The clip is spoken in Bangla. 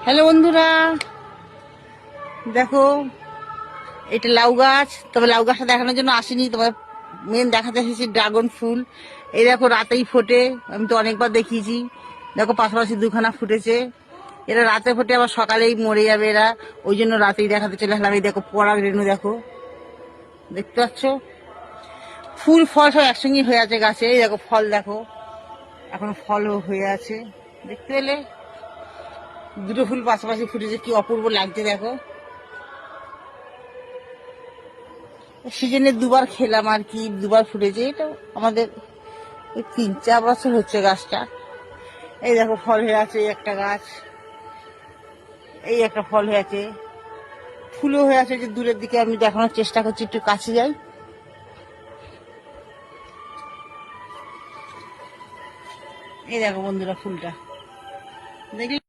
হ্যালো বন্ধুরা, দেখো এটা লাউ গাছ। তবে লাউ গাছটা দেখানোর জন্য আসিনি, তবে মেন দেখাতে এসেছি ড্রাগন ফুল। এই দেখো রাতেই ফোটে, আমি তো অনেকবার দেখিয়েছি। দেখো পাশাপাশি দুখানা ফুটেছে। এরা রাতে ফোটে, আবার সকালেই মরে যাবে এরা, ওই জন্য রাতেই দেখাতে চলে আসলাম। এই দেখো পরাগ রেণু, দেখো দেখতে পাচ্ছ, ফুল ফল সব একসঙ্গে হয়ে আছে গাছে। এই দেখো ফল, দেখো এখনো ফলও হয়ে আছে, দেখতে পেলে? দুটো ফুল পাশাপাশি ফুটেছে, কি অপূর্ব লাগছে দেখো। সিজনে দুবার খেলাম আর কি, দুবার ফুটেছে। এটা আমাদের 3-4 বছর হচ্ছে গাছটা। এই দেখো ফল হয়ে আছে, এই একটা গাছ, এই একটা ফল হয়ে আছে, ফুলও হয়ে আছে। যে দূরের দিকে আমি দেখানোর চেষ্টা করছি, একটু কাছে যাই। এই দেখো বন্ধুরা ফুলটা দেখলে।